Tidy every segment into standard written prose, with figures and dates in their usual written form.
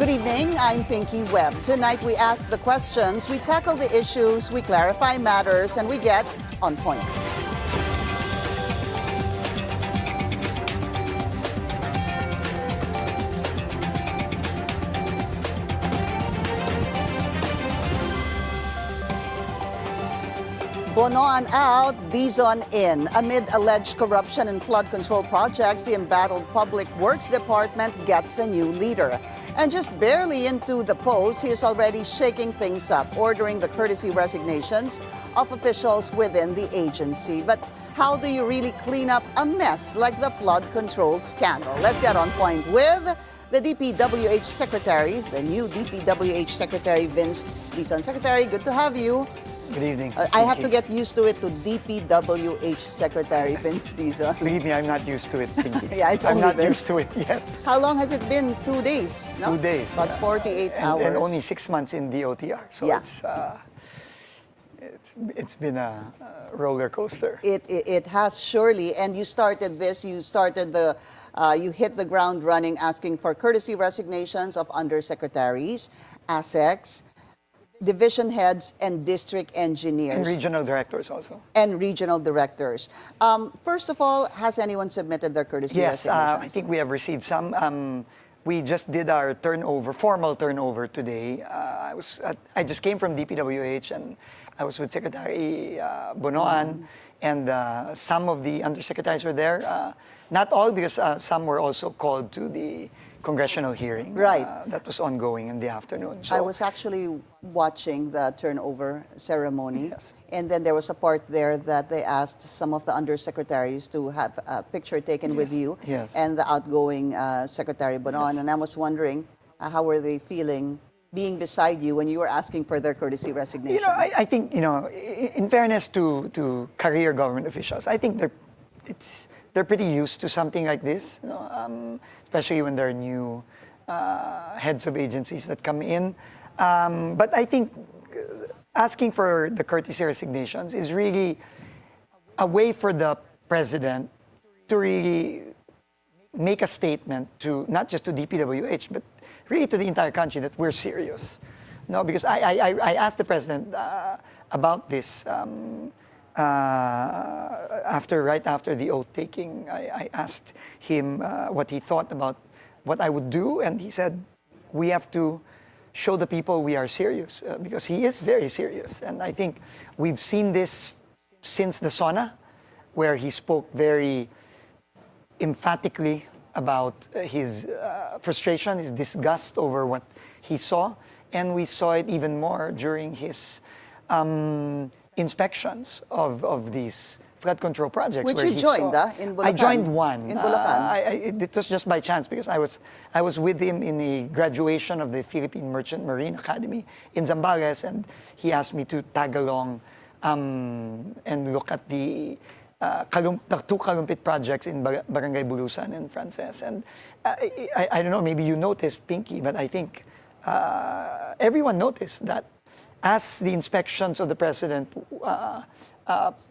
Good evening, I'm Pinky Webb. Tonight we ask the questions, we tackle the issues, we clarify matters, and we get on point. BONOAN out, Dizon in. Amid alleged corruption in flood control projects, the embattled Public Works Department gets a new leader. And just barely into the post, he is already shaking things up, ordering the courtesy resignations of officials within the agency. But how do you really clean up a mess like the flood control scandal? Let's get on point with the DPWH Secretary, the new DPWH Secretary Vince Dizon. Secretary, good to have you. Good evening. I have to get used to it, to DPWH Secretary Vince Dizon. Believe me, I'm not used to it, Pinky. Yeah, it's I'm only not been... used to it yet. How long has it been? 2 days, no? 2 days. About 48 hours. And only 6 months in the OTR. So yeah. It's been a roller coaster. It has surely. And you started this, you hit the ground running, asking for courtesy resignations of undersecretaries, ASECs, division heads, and district engineers. And regional directors also. And regional directors. First of all, has anyone submitted their courtesy resignations? Yes, I think we have received some. We just did our formal turnover today. I just came from DPWH and I was with Secretary BONOAN, and some of the undersecretaries were there. Not all, because some were also called to the congressional hearing. Right. That was ongoing in the afternoon. So, I was actually watching the turnover ceremony. Yes. And then there was a part there that they asked some of the undersecretaries to have a picture taken with you and the outgoing Secretary BONOAN. And I was wondering, how were they feeling being beside you when you were asking for their courtesy resignation? You know, I think, in fairness to career government officials, I think they're pretty used to something like this, especially when there are new heads of agencies that come in. But I think asking for the courtesy resignations is really a way for the president to really make a statement to not just to DPWH, but really to the entire country that we're serious. No, because I asked the president about this right after the oath taking. I asked him what he thought about what I would do, and he said, we have to show the people we are serious, because he is very serious. And I think we've seen this since the sauna, where he spoke very emphatically about his frustration, his disgust over what he saw. And we saw it even more during his inspections of these flood control projects. Which you joined, in Bulacan? I joined one. In Bulacan? It was just by chance, because I was with him in the graduation of the Philippine Merchant Marine Academy in Zambales, and he asked me to tag along and look at the two Kalumpit projects in Barangay Bulusan and Frances. And I don't know, maybe you noticed, Pinky, but I think everyone noticed that as the inspections of the president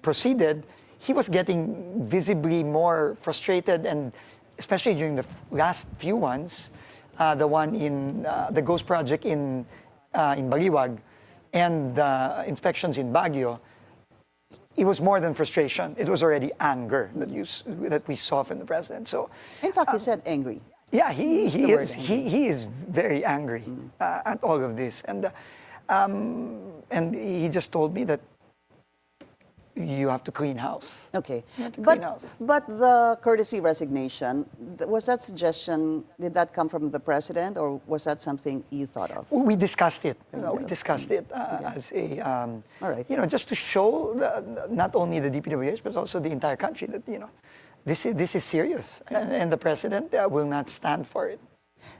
proceeded, he was getting visibly more frustrated, and especially during the last few ones, the one in the Ghost Project in Baliwag and the inspections in Baguio, it was more than frustration. It was already anger that we saw from the president. So, in fact, he said angry. Yeah, he is very angry at all of this, and he just told me that you have to clean house. Okay, but the courtesy resignation, was that suggestion, did that come from the president, or was that something you thought of? We discussed it. We discussed it as a, all right. Just to show not only the DPWH but also the entire country that this is serious, and the president will not stand for it.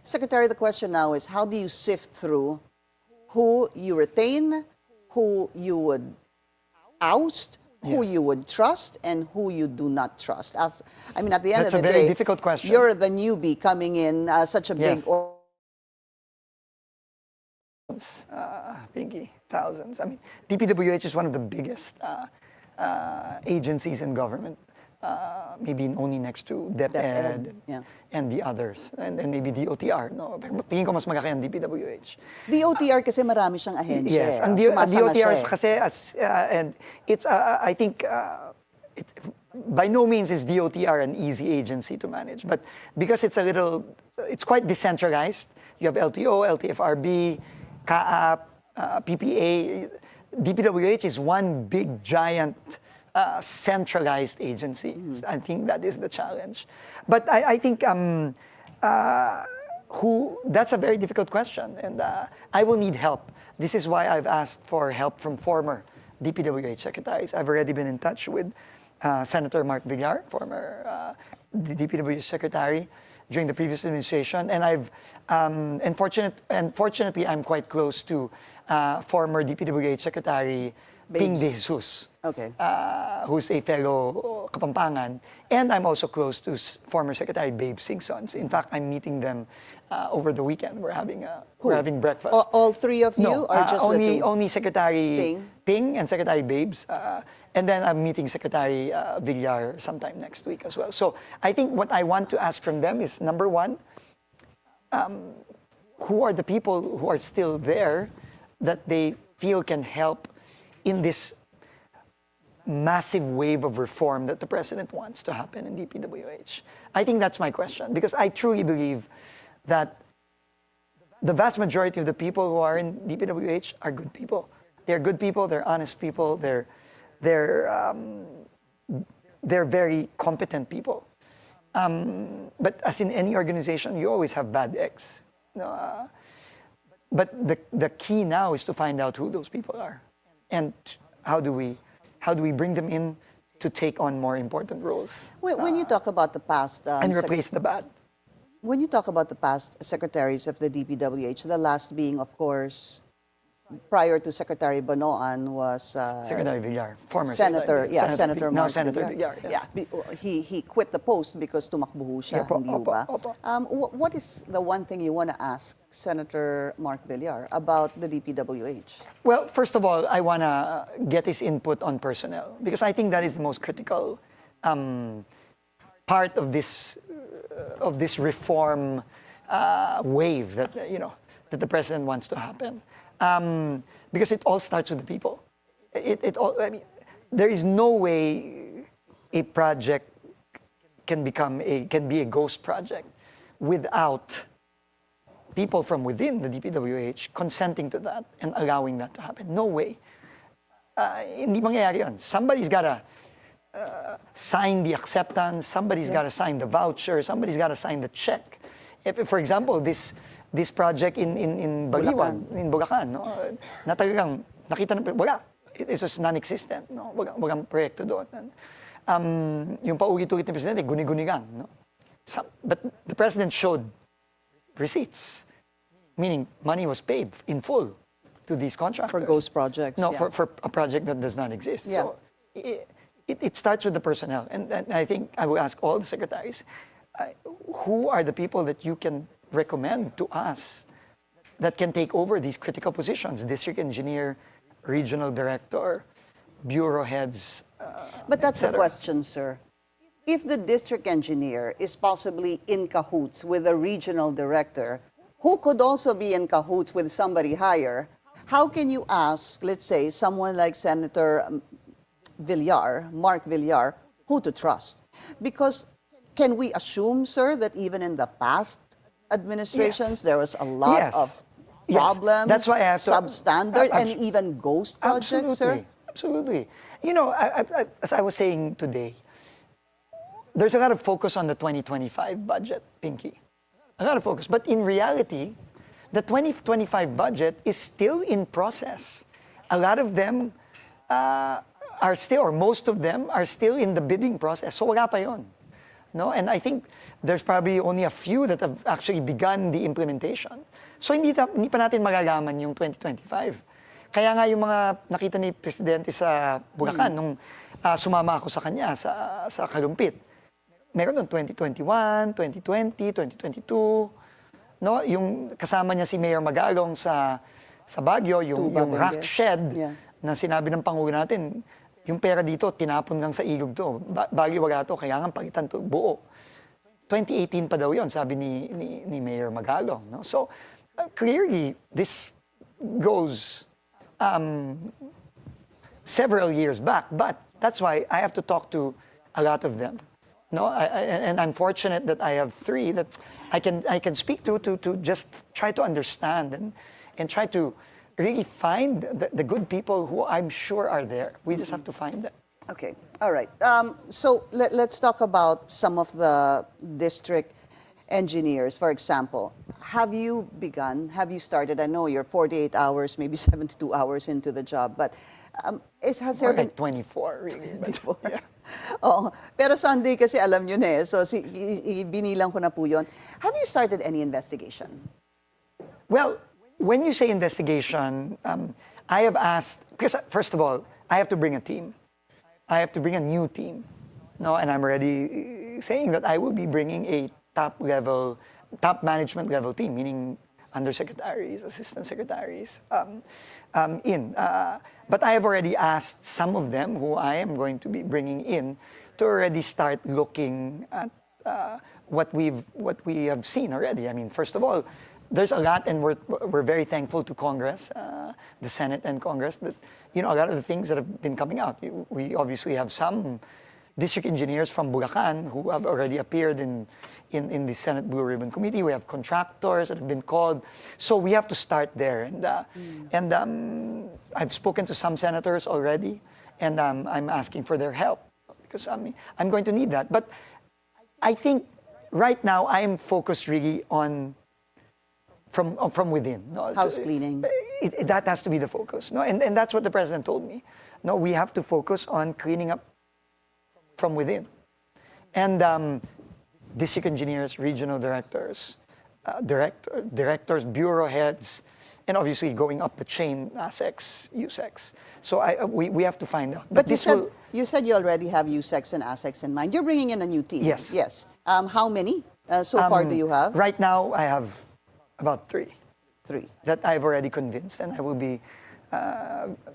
Secretary, the question now is, how do you sift through who you retain, who you would oust, who you would trust, and who you do not trust? At the end of the day, that's a very difficult question. You're the newbie coming in such a big... Pinky, thousands. DPWH is one of the biggest agencies in government. maybe only next to DepEd yeah. and the others, and maybe DOTR. No? Pero tingin ko mas malaki ang DPWH. DOTR kasi marami siyang ahensya. Yes, ang Sumasama siya DOTR eh. kasi, and it's, I think, by no means is DOTR an easy agency to manage, but because it's it's quite decentralized. You have LTO, LTFRB, CAAP, PPA. DPWH is one big, giant, centralized agency. I think that is the challenge. But I think that's a very difficult question, and I will need help. This is why I've asked for help from former DPWH secretaries. I've already been in touch with Senator Mark Villar, former DPWH secretary during the previous administration, and fortunately, I'm quite close to former DPWH Secretary Ping De Jesus, Okay. who's a fellow Kapampangan, and I'm also close to former Secretary Babe Sigsons. In fact, I'm meeting them over the weekend. We're having breakfast. All three of you, No, or just only the two? only Secretary Ping and Secretary Babes, and then I'm meeting Secretary Villar sometime next week as well. So I think what I want to ask from them is, number one, who are the people who are still there that they feel can help in this massive wave of reform that the president wants to happen in DPWH? I think that's my question, because I truly believe that the vast majority of the people who are in DPWH are good people. They're good people, they're honest people, they're very competent people. But as in any organization, you always have bad eggs. But the key now is to find out who those people are, and how do we bring them in to take on more important roles. When you talk about the past... and replace the bad. When you talk about the past secretaries of the DPWH, the last being, of course, prior to Secretary BONOAN was... Secretary Villar, former Senator, Secretary. yeah, Senator now Mark Senator Villar. Villar, yes. Yeah, he quit the post because tumakbo ho siya, Opo, hindi ho ba? opo. What is the one thing you want to ask Senator Mark Villar about the DPWH? Well, first of all, I want to get his input on personnel, because I think that is the most critical part of this reform wave that that the president wants to happen. Because it all starts with the people. I mean, there is no way a project can be a ghost project without people from within the DPWH consenting to that and allowing that to happen. No way. Hindi mangyayari yun. Somebody's gotta sign the acceptance, somebody's gotta sign the voucher, somebody's gotta sign the check. If, for example, this project in Baliwan, in Bulacan, no, na talagang nakita na, wala. It was non-existent, no? Walang proyekto doon. Yung paulit-ulit ni Presidente, guni-guni lang, no? But the President showed receipts, meaning money was paid in full to these contractors. For ghost projects. No, yeah. for a project that does not exist. Yeah. So it starts with the personnel. And I think I will ask all the secretaries, who are the people that you can recommend to us that can take over these critical positions? District engineer, regional director, bureau heads. But that's the etc. question, sir. If the district engineer is possibly in cahoots with a regional director, who could also be in cahoots with somebody higher, how can you ask, let's say, someone like Senator Villar, Mark Villar, who to trust? Because can we assume, sir, that even in the past administrations, there was a lot of problems, That's why I have to, substandard, and even ghost projects, sir? Absolutely. You know, as I was saying today, there's a lot of focus on the 2025 budget, Pinky. A lot of focus. But in reality, the 2025 budget is still in process. A lot of them are still, or most of them, are still in the bidding process. So wala pa yun. No? And I think there's probably only a few that have actually begun the implementation. So hindi pa natin magagaman yung 2025. Kaya nga yung mga nakita ni Presidente sa Bulacan nung sumama ako sa kanya sa Kalumpit. Meron doon 2021, 2020, 2022. No? Yung kasama niya si Mayor Magalong sa Baguio, yung rack shed na sinabi ng Pangulo natin, yung pera dito, tinapon lang sa ilog to. Baliwala to, kaya nga palitan to buo. 2018 pa daw yun, sabi ni Mayor Magalong. No? So, clearly, this goes several years back, but that's why I have to talk to a lot of them. No, and I'm fortunate that I have three that I can speak to just try to understand and try to really find the good people who I'm sure are there. We just have to find them. Okay, all right. So let's talk about some of the district engineers, for example. Have you begun? Have you started? I know you're 48 hours, maybe 72 hours into the job, but has there been... Like 24, really. 24. Yeah. Oo. Pero Sunday kasi alam nyo na eh. So binilang ko na po yun. Have you started any investigation? Well, when you say investigation, I have asked, because first of all, I have to bring a team. I have to bring a new team. No, and I'm already saying that I will be bringing a top management level team, meaning undersecretaries, assistant secretaries, in. But I have already asked some of them who I am going to be bringing in to already start looking at what we have seen already. I mean, first of all, there's a lot, and we're very thankful to Congress, the Senate and Congress, that a lot of the things that have been coming out. We obviously have some district engineers from Bulacan who have already appeared in the Senate Blue Ribbon Committee. We have contractors that have been called. So we have to start there. And I've spoken to some senators already, and I'm asking for their help because I'm going to need that. But I think right now I'm focused really on from within. No? House cleaning. That has to be the focus. No? And that's what the president told me. No, we have to focus on cleaning up from within. And district engineers, regional directors, directors, bureau heads, and obviously going up the chain, ASEX, USEX. So we have to find out. But you said you already have USEX and ASEX in mind. You're bringing in a new team. Yes. Yes. How many so far do you have? Right now, I have about three. Three. That I've already convinced, and I will be,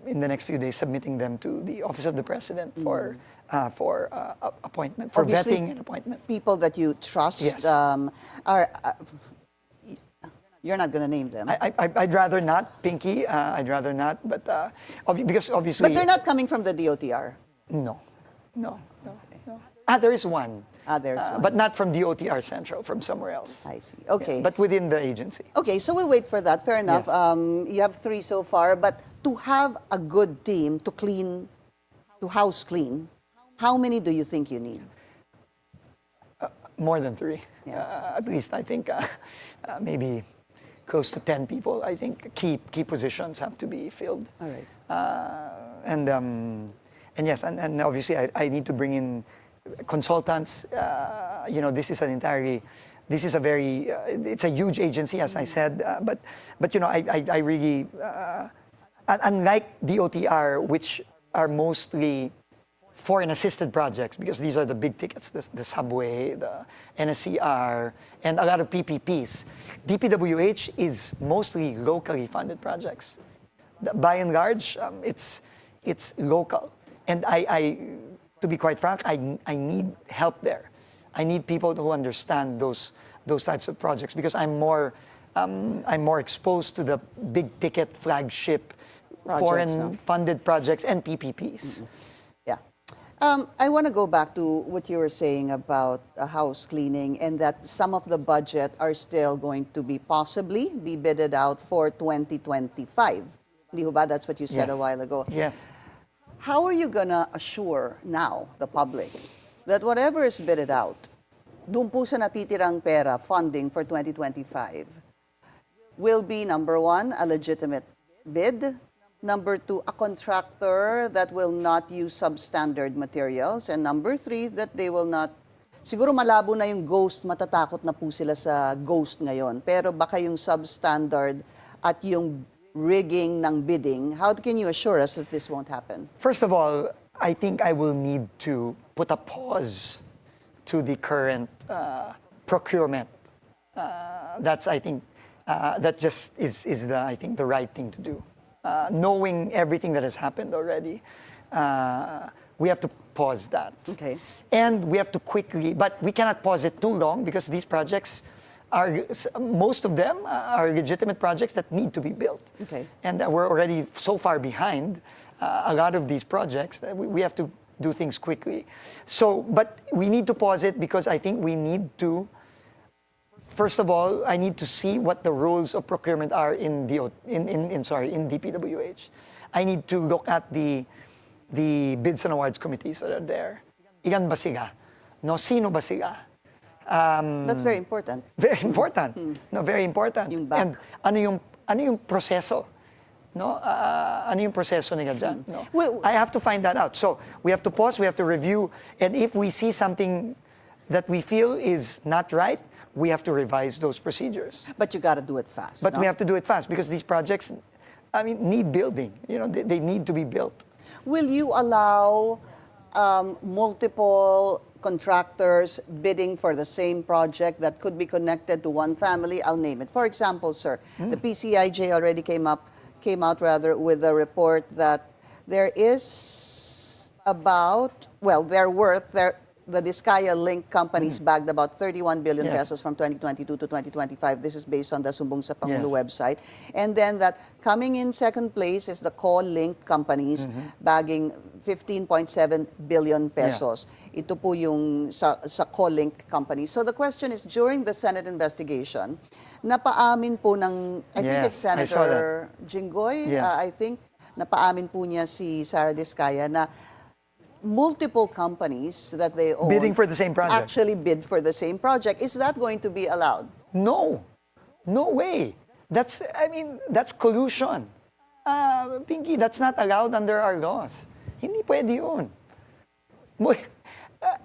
in the next few days, submitting them to the Office of the President for appointment, for Obviously, vetting and appointment. People that you trust. Yes. You're not going to name them. I'd rather not, Pinky. I'd rather not, but because obviously. But they're not coming from the DOTR. No. There is one. There's one. But not from DOTR Central, from somewhere else. I see. Okay. Yeah, but within the agency. Okay, so we'll wait for that. Fair enough. Yes. You have three so far, but to have a good team to house clean, how many do you think you need? More than three. Yeah. At least, I think maybe close to 10 people. I think key positions have to be filled. All right. And yes, and obviously I need to bring in consultants. This is it's a huge agency, as I said. But I really, unlike DOTR, which are mostly foreign assisted projects, because these are the big tickets, the subway, the NSCR, and a lot of PPPs. DPWH is mostly locally funded projects. By and large, it's local. And to be quite frank, I need help there. I need people who understand those types of projects, because I'm more exposed to the big ticket flagship foreign funded projects and PPPs. Mm-hmm. Yeah. I want to go back to what you were saying about house cleaning, and that some of the budget are still going to possibly be bidded out for 2025. Di ba? That's what you said a while ago. Yes. How are you going to assure now the public that whatever is bidded out, doon po sa natitirang pera, funding for 2025, will be, number one, a legitimate bid, number two, a contractor that will not use substandard materials, and number three, that they will not, siguro malabo na yung ghost, matatakot na po sila sa ghost ngayon, pero baka yung substandard at yung rigging ng bidding, how can you assure us that this won't happen? First of all, I think I will need to put a pause to the current procurement. That's, I think, that just is the right thing to do. Knowing everything that has happened already, we have to pause that. Okay. And we have to quickly, but we cannot pause it too long because these projects are, most of them are legitimate projects that need to be built. Okay. And we're already so far behind a lot of these projects that we have to do things quickly. So, but we need to pause it because I think we need to, first of all, I need to see what the rules of procurement are in DPWH. I need to look at the bids and awards committees that are there. Ilan ba sila? No, sino ba sila? That's very important. Very important. No, very important. Yung back. And ano yung proseso? No? Ano yung proseso nila dyan? No? Well, I have to find that out. So we have to pause, we have to review, and if we see something that we feel is not right, we have to revise those procedures. But you got to do it fast. But no? we have to do it fast because these projects, need building. They need to be built. Will you allow multiple contractors bidding for the same project that could be connected to one family? I'll name it. For example, sir, the PCIJ already came out with a report that there is about, the Discaya Link companies bagged about 31 billion Yes. pesos from 2022 to 2025. This is based on the Sumbong sa Pangulo Yes. website. And then that coming in second place is the Call Link companies bagging 15.7 billion pesos. Ito po yung sa Call Link company. So the question is, during the Senate investigation, napaamin po ng, I think Yes, it's I saw Senator Jinggoy, Yes. I think, napaamin po niya si Sara Discaya na multiple companies that they own Bidding for the same project. actually bid for the same project. Is that going to be allowed? No way. That's collusion. Pinky, that's not allowed under our laws. Hindi pwede yun.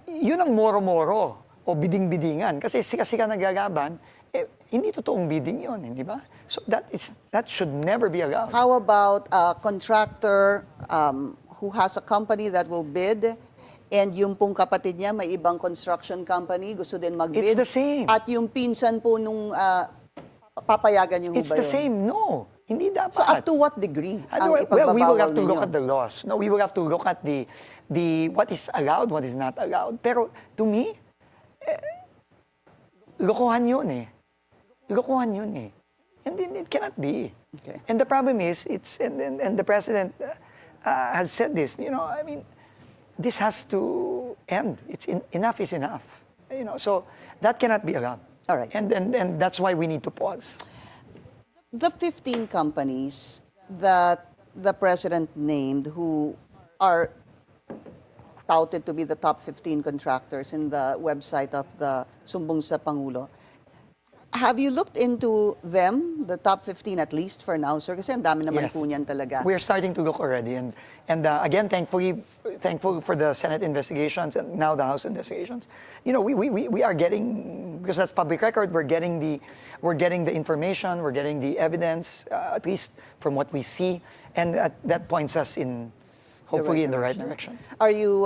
Yun ang moro-moro o biding-bidingan. Kasi sika-sika naglalaban, hindi totoong bidding yun, hindi ba? So that should never be allowed. How about a contractor who has a company that will bid and yung pong kapatid niya may ibang construction company, gusto din mag-bid? It's the same. At yung pinsan po nung papayagan yung It's ba the yun? same. No, hindi dapat. So up to what degree ang Well, we will ipagbabawal have to look ninyo? at the laws. No, we will have to look at the what is allowed, what is not allowed. Pero to me, lokohan yun eh. Lokohan yun eh. And it cannot be. Okay. And the problem is, and the president has said this. This has to end. Enough is enough. So that cannot be allowed. All right. And that's why we need to pause. The 15 companies that the president named who are touted to be the top 15 contractors in the website of the Sumbong sa Pangulo, have you looked into them, the top 15 at least for now, sir? Kasi ang dami naman Yes. po niyan talaga. We're starting to look already, and again, thankful for the Senate investigations and now the House investigations. We are getting, because that's public record. We're getting the information, we're getting the evidence, at least from what we see, and that points us hopefully in the right direction. Are you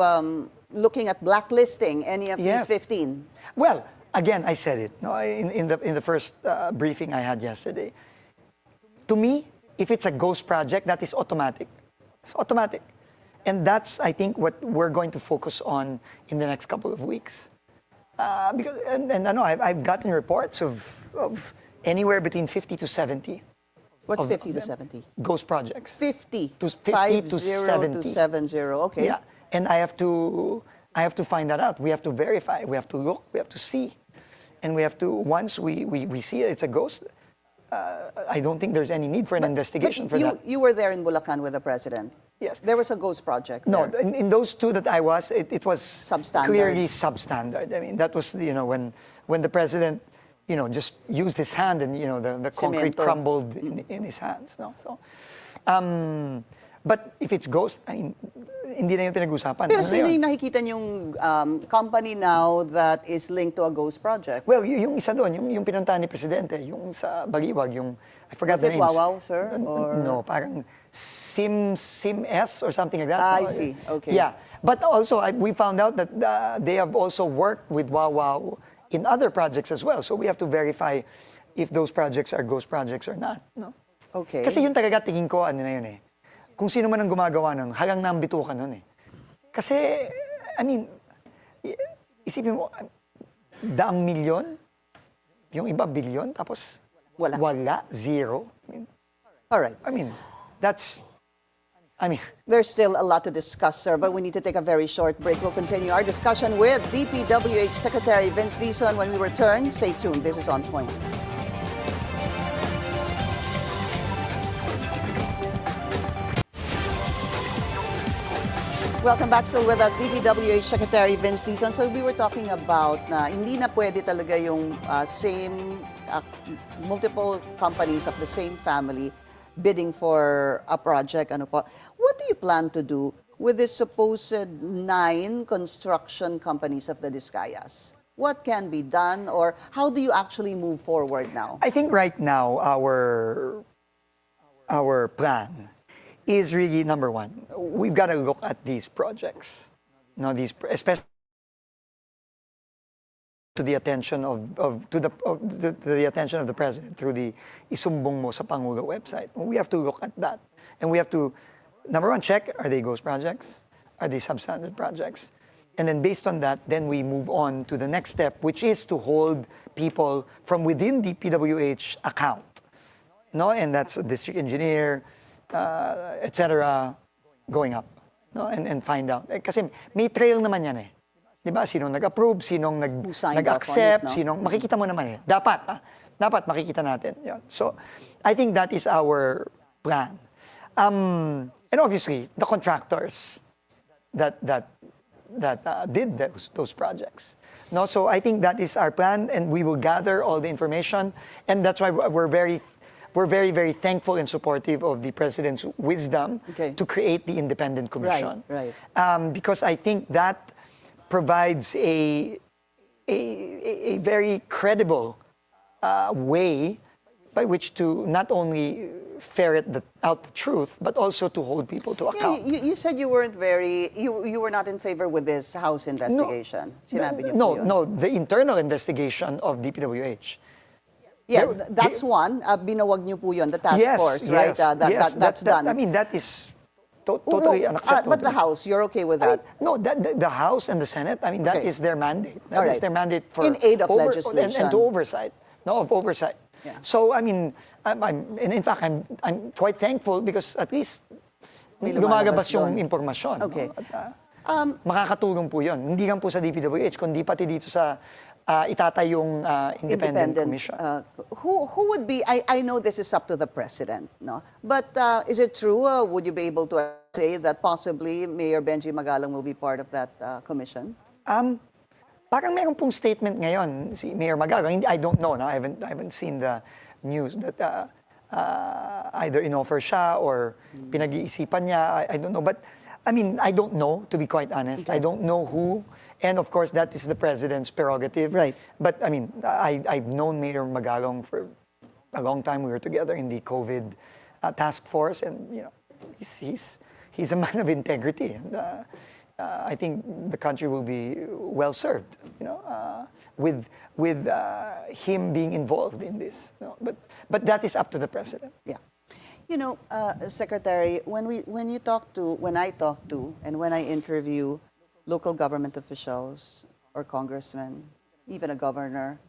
looking at blacklisting any of Yes. these 15? Well, again, I said it. No, in the first briefing I had yesterday. To me, if it's a ghost project, that is automatic. It's automatic, and that's, I think, what we're going to focus on in the next couple of weeks. Because I know I've gotten reports of anywhere between 50 to 70 What's of 50 to them. 70? Ghost projects. 50. To 50 to 50 to 70. 70. Okay. Yeah, and I have to find that out. We have to verify. We have to look. We have to see, and we have to, once we see it's a ghost. I don't think there's any need for an investigation for that. You were there in Bulacan with the president. Yes. There was a ghost project No, there. in those two that I was, it was Substandard. clearly substandard. That was, when the president, just used his hand and, the concrete Cemento. crumbled in his hands. No? So, but if it's ghost, hindi na yung pinag-usapan. Pero Ano na sino yun? yung nakikita niyong company now that is linked to a ghost project? Well, yung isa doon, yung pinuntahan ni Presidente, yung sa Baliwag, I forgot Was the it names. Wawaw, sir? Or- No, parang Sim S or something like that. I No? see. Okay. Yeah, but also we found out that they have also worked with Wawaw in other projects as well. So we have to verify if those projects are ghost projects or not. No? Okay. Kasi yung talaga tingin ko, ano na yun eh. kung sino man ang gumagawa nun, halang na ang bituka nun eh. Kasi, I mean, isipin mo, 100,000,000, yung iba bilyon, tapos wala, zero. All right. I mean, there's still a lot to discuss, sir, but we need to take a very short break. We'll continue our discussion with DPWH Secretary Vince Dizon when we return. Stay tuned. This is On Point. Welcome back. Still with us, DPWH Secretary Vince Dizon. So we were talking about na hindi na pwede talaga yung multiple companies of the same family bidding for a project. Ano po? What do you plan to do with this supposed 9 construction companies of the Discayas? What can be done, or how do you actually move forward now? I think right now our plan is really, number one, we've got to look at these projects, especially to the attention of the attention of the president through the isumbong mo sa Pangulo website. We have to look at that, and we have to, number one, check, are they ghost projects, are they substandard projects, and then based on that, then we move on to the next step, which is to hold people from within the DPWH account, and that's a district engineer, etc., going up, and find out. Kasi may trail naman yan eh. Diba? Sinong nag-approve, sinong nag-accept, sinong, makikita mo naman eh. Dapat makikita natin. Yun. So, I think that is our plan. And obviously, the contractors that did those projects. So, I think that is our plan, and we will gather all the information, and that's why we're very, very thankful and supportive of the President's wisdom to create the independent commission. Right. Because I think that provides a very credible way by which to not only ferret out the truth, but also to hold people to account. Yeah, you said you weren't you were not in favor with this House investigation. No, the internal investigation of DPWH. Yeah, that's one. Binawag niyo po yun, the task force, right? That's done. I mean, that is totally unacceptable. But the House, you're okay with that? The House and the Senate, I mean, that is their mandate. That is their mandate for in aid of legislation. And to oversight. Of oversight. Yeah. So, I mean, and in fact, I'm quite thankful because at least lumagabas yung impormasyon. Okay. Makakatulong po yun. Hindi lang po sa DPWH, kundi pati dito sa itatayong independent commission. Who would be, I know this is up to the President, no? But is it true, would you be able to say that possibly Mayor Benji Magalang will be part of that commission? Parang meron pong statement ngayon, si Mayor Magalang, I don't know, no? I haven't seen the news that either inoffer siya or pinag-iisipan niya, I don't know. But, I mean, I don't know, to be quite honest. I don't know who. And of course, that is the President's prerogative. Right. But I mean, I've known Mayor Magalong for a long time. We were together in the COVID task force, and he's a man of integrity. And I think the country will be well served, with him being involved in this. But that is up to the President. Yeah. Secretary, when I talk to, and when I interview local government officials or congressmen, even a governor,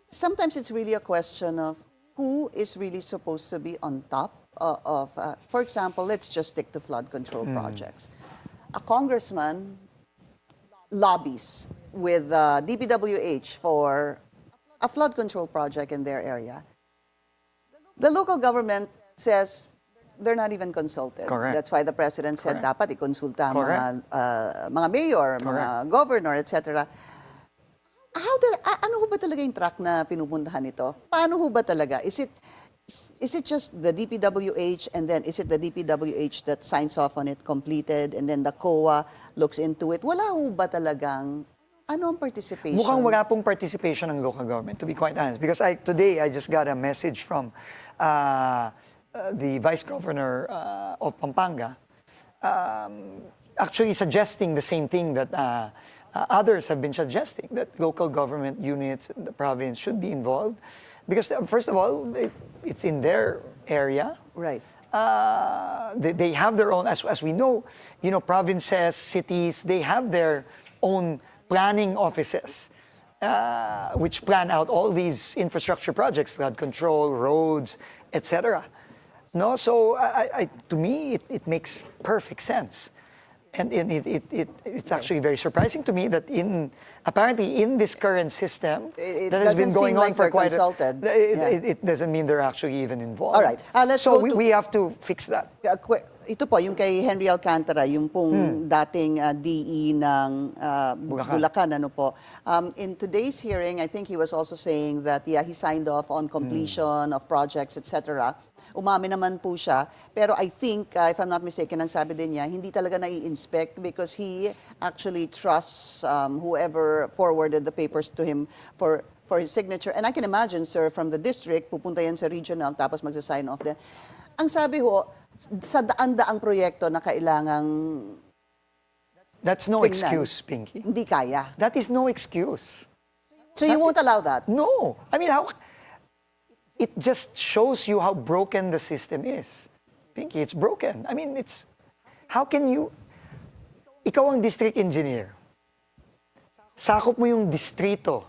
sometimes it's really a question of who is really supposed to be on top of, for example, let's just stick to flood control projects. A congressman lobbies with DPWH for a flood control project in their area. The local government says they're not even consulted. Correct. That's why the President said dapat ikonsulta mga mayor, mga governor, etc. Ano ho ba talaga yung track na pinupuntahan nito? Paano ho ba talaga? Is it just the DPWH, and then is it the DPWH that signs off on it completed, and then the COA looks into it? Wala ho ba talagang ang participation? Mukhang wala pong participation ng local government, to be quite honest. Because today I just got a message from the Vice Governor of Pampanga, actually suggesting the same thing that others have been suggesting, that local government units in the province should be involved. Because first of all, it's in their area. Right. They have their own, as we know, provinces, cities, they have their own planning offices, which plan out all these infrastructure projects, flood control, roads, etc. No, so to me, it makes perfect sense. And it's actually very surprising to me that apparently in this current system that has been going on for quite it doesn't mean they're actually even involved. All right, so we have to fix that. Ito po, yung kay Henry Alcantara, yung pong dating DE ng Bulacan, ano po. In today's hearing, I think he was also saying that, yeah, he signed off on completion of projects, etc. Umami naman po siya. Pero I think, if I'm not mistaken, ang sabi din niya, hindi talaga nai-inspect because he actually trusts whoever forwarded the papers to him for his signature. And I can imagine, sir, from the district, pupunta yan sa regional, tapos magsa-sign off din. Ang sabi ho, sa daan-daang proyekto na kailangang That's no tingnan, excuse, Pinky. Hindi kaya. That is no excuse. So you won't allow that? No. I mean, it just shows you how broken the system is. Pinky, it's broken. I mean, how can you, ikaw ang district engineer, sakop mo yung distrito,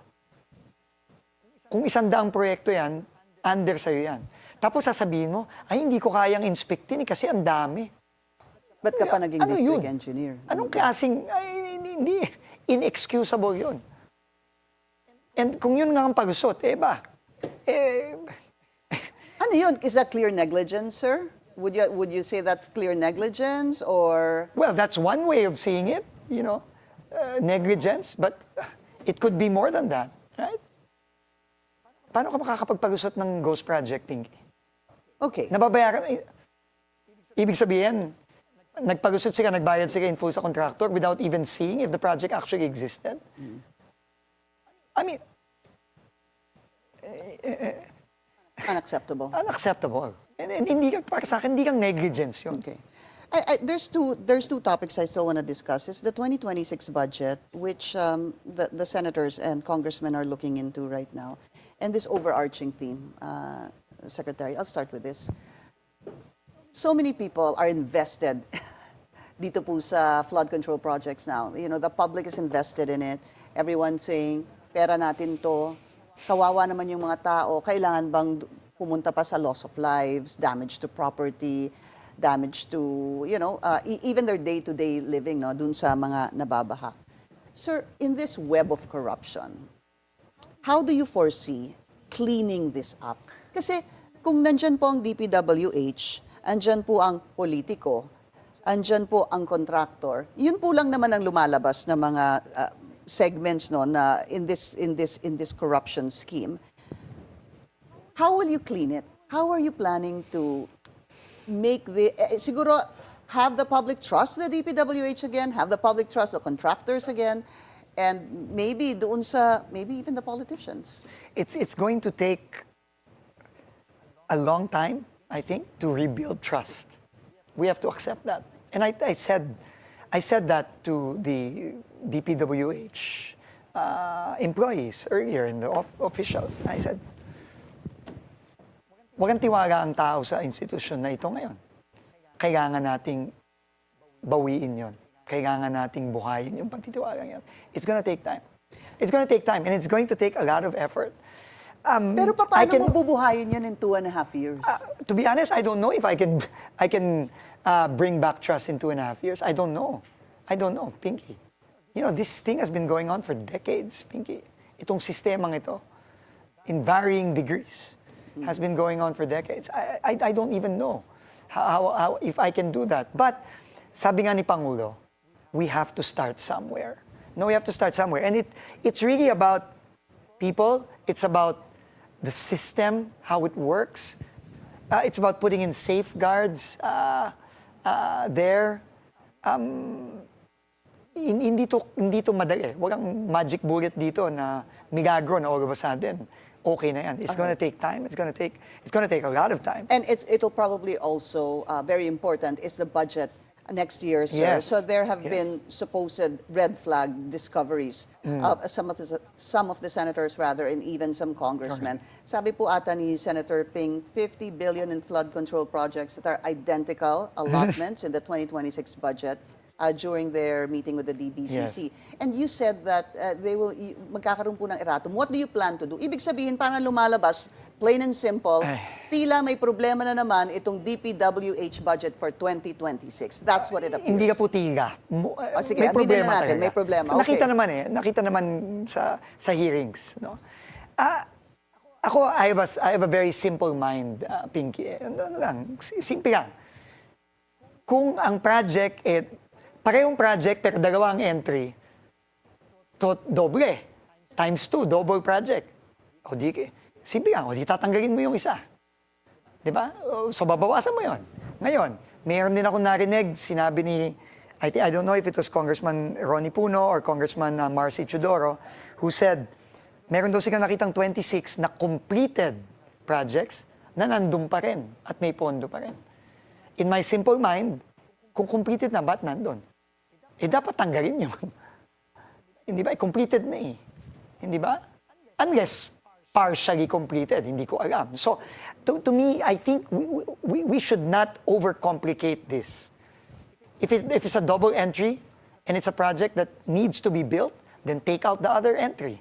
kung 100 proyekto yan, under sa'yo yan. Tapos sasabihin mo, ay hindi ko kayang inspektin kasi ang dami. Ba't ka pa naging district yun? engineer? Anong klaseng, hindi, inexcusable yun. And kung yun nga ang pagusot, ano yun? Is that clear negligence, sir? Would you say that's clear negligence or? Well, that's one way of seeing it, negligence, but it could be more than that, right? Paano ka makakapagpagusot ng ghost project, Pinky? Okay. Nababayaran, ibig sabihin, nagpagusot sila, nagbayad sila in full sa contractor without even seeing if the project actually existed. I mean, Unacceptable. Unacceptable. And hindi ka, para sa akin, hindi kang negligence yun. Okay. There's two topics I still want to discuss. It's the 2026 budget, which the senators and congressmen are looking into right now, and this overarching theme. Secretary, I'll start with this. So many people are invested dito po sa flood control projects now. The public is invested in it. Everyone's saying, pera natin to, kawawa naman yung mga tao, kailangan bang pumunta pa sa loss of lives, damage to property, damage to, even their day-to-day living, no, dun sa mga nababaha. Sir, in this web of corruption, how do you foresee cleaning this up? Kasi kung nandyan po ang DPWH, andyan po ang politiko, andyan po ang contractor, yun po lang naman ang lumalabas na mga segments no na in this corruption scheme. How will you clean it? How are you planning to make siguro have the public trust the DPWH again, have the public trust the contractors again, and maybe even the politicians? It's going to take a long time, I think, to rebuild trust. We have to accept that. And I said that to the DPWH employees earlier, in the officials. I said, walang tiwala ang tao sa institusyon na ito ngayon. Kailangan nating bawiin yon. Kailangan nating buhayin yung pagtitiwala yan. It's gonna take time. It's gonna take time, and it's going to take a lot of effort. Pero paano mo bubuhayin yan in 2.5 years? To be honest, I don't know if I can bring back trust in 2.5 years. I don't know, Pinky. This thing has been going on for decades, Pinky. Itong sistemang ito, in varying degrees, has been going on for decades. I don't even know how if I can do that. But sabi nga ni Pangulo, we have to start somewhere. No, we have to start somewhere. And it's really about people. It's about the system, how it works. It's about putting in safeguards there. Hindi to madali. Walang magic bullet dito na milagro na all of a sudden okay na yan. It's going to take time. It's going to take a lot of time. And it'll probably also very important is the budget next year, sir. Yes. So there have Yes. been supposed red flag discoveries of some of the senators, rather, and even some congressmen. Sabi po ata ni Senator Ping, 50 billion in flood control projects that are identical allotments in the 2026 budget during their meeting with the DBCC. And you said that magkakaroon po ng erratum. What do you plan to do? Ibig sabihin, parang lumalabas, plain and simple, tila may problema na naman itong DPWH budget for 2026. That's what it appears. Hindi ka po tiga. Sige, aminin na natin, may problema. Okay. Nakita naman sa hearings. No? Ako, I have a very simple mind, Pinky. Simple lang. Kung ang project, parehong project pero dalawang entry, doble. Times 2, double project. O di, simple lang, o di tatanggalin mo yung isa. Diba? So babawasan mo yon. Ngayon, mayroon din ako narinig, sinabi ni, I don't know if it was Congressman Ronnie Puno or Congressman Marcy Chudoro, who said, meron daw silang nakitang 26 na completed projects na nandun pa rin at may pondo pa rin. In my simple mind, kung completed na, ba't nandun? Dapat tanggalin yun. Hindi ba? Completed na eh. Hindi ba? Unless partially completed, hindi ko alam. So, to me, I think we should not overcomplicate this. If it's a double entry and it's a project that needs to be built, then take out the other entry.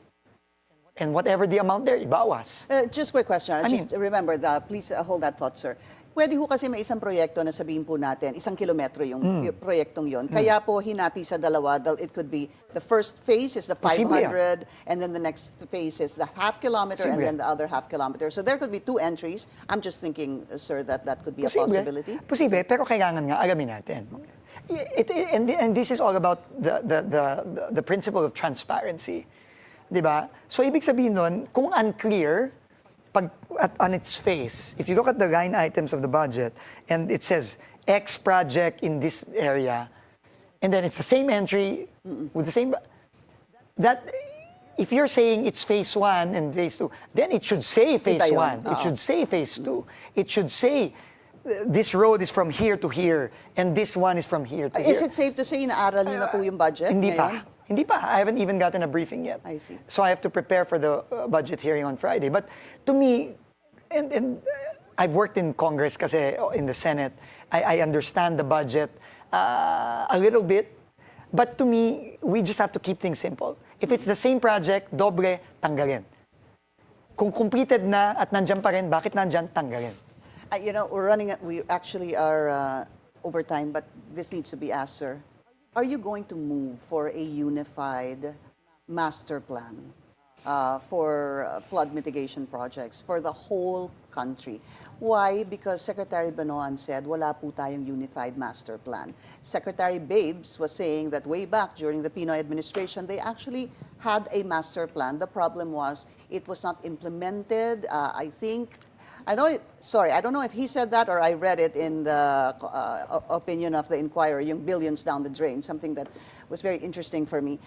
And whatever the amount there, ibawas. Just quick question. Remember, please hold that thought, sir. Pwede ho kasi may isang proyekto na sabihin po natin, 1 kilometro yung proyektong yon. Kaya po hinati sa dalawa, it could be the first phase is the 500, and then the next phase is the half kilometer, and then the other half kilometer. So there could be 2 entries. I'm just thinking, sir, that could be a possibility. Posible, pero kailangan nga alamin natin. And this is all about the principle of transparency. Diba? So ibig sabihin nun, kung unclear, on its face, if you look at the line items of the budget, and it says X project in this area, and then it's the same entry with the same, that if you're saying it's phase 1 and phase 2, then it should say phase 1. It should say phase 2. It should say this road is from here to here, and this one is from here to here. Is it safe to say inaaral niyo na po yung budget ngayon? Hindi pa. I haven't even gotten a briefing yet. I see. So I have to prepare for the budget hearing on Friday. But to me, and I've worked in Congress kasi in the Senate, I understand the budget a little bit. But to me, we just have to keep things simple. If it's the same project, doble, tanggalin. Kung completed na at nandyan pa rin, bakit nandyan, tanggalin. You know, we actually are over time, but this needs to be asked, sir. Are you going to move for a unified master plan for flood mitigation projects for the whole country? Why? Because Secretary BONOAN said, wala po tayong unified master plan. Secretary Babes was saying that way back during the Pinoy administration, they actually had a master plan. The problem was it was not implemented. I don't know if he said that or I read it in the opinion of the Inquirer, yung billions down the drain, something that was very interesting for me.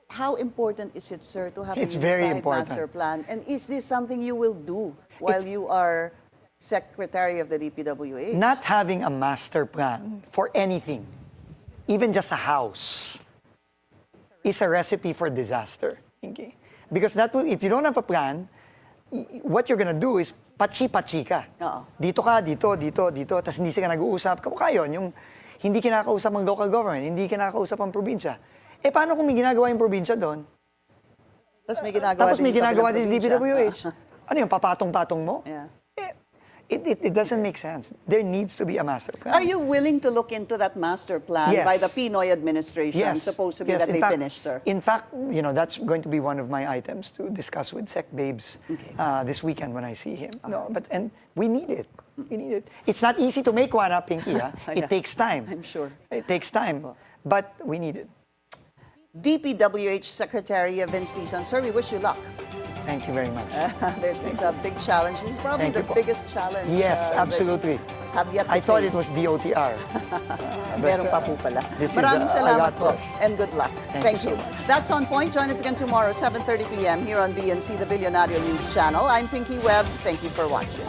How important is it, sir, to have a unified master plan? And is this something you will do while you are Secretary of the DPWH? Not having a master plan for anything, even just a house, is a recipe for disaster. Okay? Because if you don't have a plan, what you're gonna do is pachi-pachi ka. Dito ka, dito, tapos hindi sila nag-uusap. Kamukha yun, yung hindi kinakausap ang local government, hindi kinakausap ang probinsya. Paano kung may ginagawa yung probinsya doon? Tapos may ginagawa din DPWH. Ano yung papatong-patong mo? Yeah. It doesn't make sense. There needs to be a master plan. Are you willing to look into that master plan by the Pinoy administration, supposedly that they finished, sir? In fact, that's going to be one of my items to discuss with Sec Babes this weekend when I see him. And we need it. We need it. It's not easy to make one up, Pinky. It takes time. I'm sure. It takes time, but we need it. DPWH Secretary Vince Dizon, sir, we wish you luck. Thank you very much. It's a big challenge. This is probably the biggest challenge. Yes, absolutely. Have yet to I thought face. it was DOTR. Meron pa po pala. Maraming salamat po and good luck. Thank you. That's On Point. Join us again tomorrow, 7:30 p.m. here on BNC, the Billionario News Channel. I'm Pinky Webb. Thank you for watching.